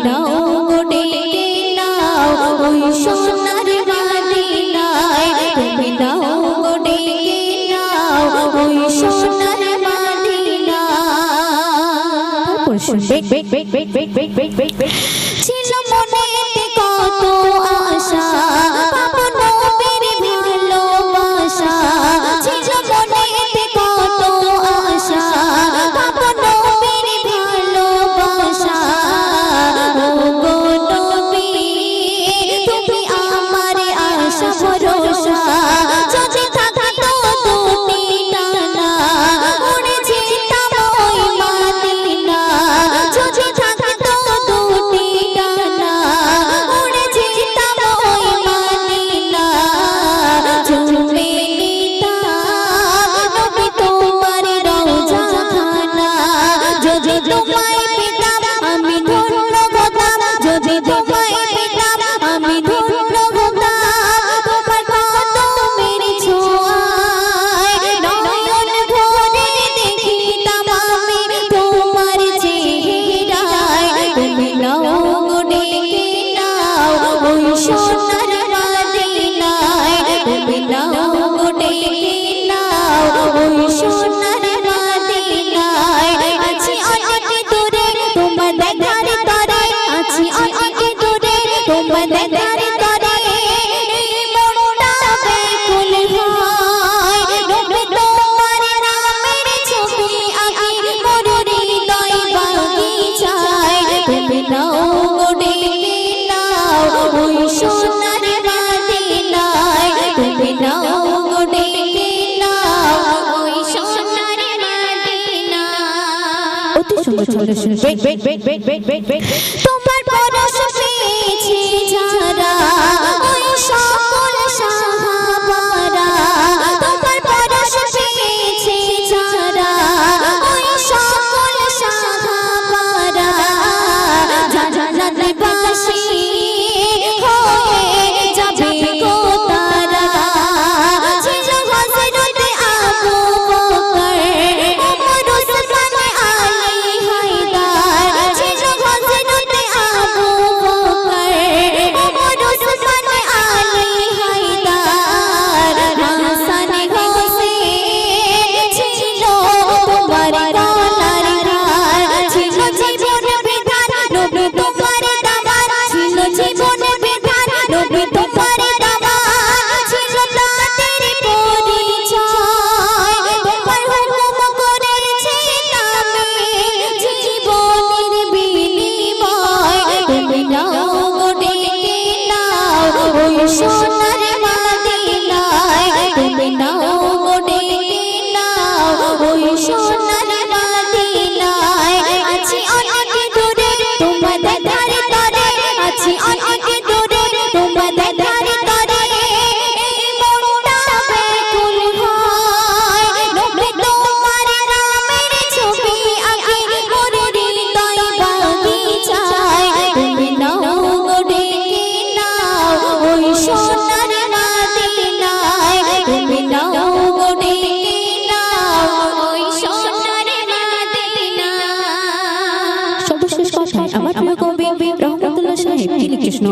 নাও গো ডেকে নাও ওই সোনার মদিনায় তুমি নাও গো ডেকে নাও ওই সোনার মদিনায় শুনবে ছিল মনেতে কত আশা পাবো নবীর ভালোবাসা ছিল মনেতে কত আশা পাবো নবীর ভালোবাসা ও গো নবী তুমি আমার আশা ভরসা যদি থাকতো দুটি ডানা উড়ে যেতাম ওই মদিনা যদি থাকতো দুটি ডানা উড়ে যেতাম ওই মদিনা চুমে নিতাম নবী তোমার রওজা খানা যদি তোমায় পেতাম আমি ধন্য হতাম যদি তোমায় পেতাম আমি ধন্য হতাম তোমার কদমের ছোঁয়ায় নয়ন ভরে দেখিতাম আমি তোমার চেহারায় তুমি নাও গো ডেকে নাও ওই সোনার মদিনায় তুমি নাও গো ডেকে নাও ওই সোনার মদিনায় আছি অনেক দূরে তোমার দেখার তরে আছি অনেক দূরে তোমার দেখার তরে এই মনটা ব্যাকুল হয় নবী তোমার নামের ছবি আঁকি মোর হৃদয় বাগিচায় তুমি নাও গো ডেকে নাও ওই সোনার মদিনায় তুমি নাও গো ডেকে নাও ওই সোনার মদিনায় অতি সুন্দর ছন্দে শুনবে তোমার পরশ পেয়েছি যারা ওই সকল সাহাবারা তোমার পরশ পেয়েছি যারা ওই সকল সাহাবারা জান্নাতবাসী হয়ে যাবে গো তারা ছিল হযরতে আবু বকর ওমর ওসমান আলী হায়দার ছিল হযরতে আবু বকর ওমর ওসমান আলী হায়দার হাসান হোসেন ছিল তোমার গলার হার ছিল জীবন বিধান নবী তোমার দামান ছিল জীবন বিধান নবী তোমার দামান ছিল তাদের পরিচয় তোমার হুকুম করেছে নামে জীবনের বিনিময় তুমি নাও গো ডেকে নাও ওই সোনার মদিনায় তুমি নাও গো ডেকে নাও ওই সোনার মদিনায় আছি অনেক দূরে তোমার দেখার তরে আছি অনেক দূরে তোমার দেখার তরে এই মনটা ব্যাকুল হয় নবী তোমার নামের ছবি আঁকি মোর হৃদয় বাগিচায় তুমি নাও গো ডেকে নাও ওই সোনার মদিনায় তুমি নাও গো ডেকে নাও ওই সোনার মদিনায় সর্বশেষ কথায় আমার প্রিয় কবি রহমতুল্লাহ সাহেব তিনি কৃষ্ণ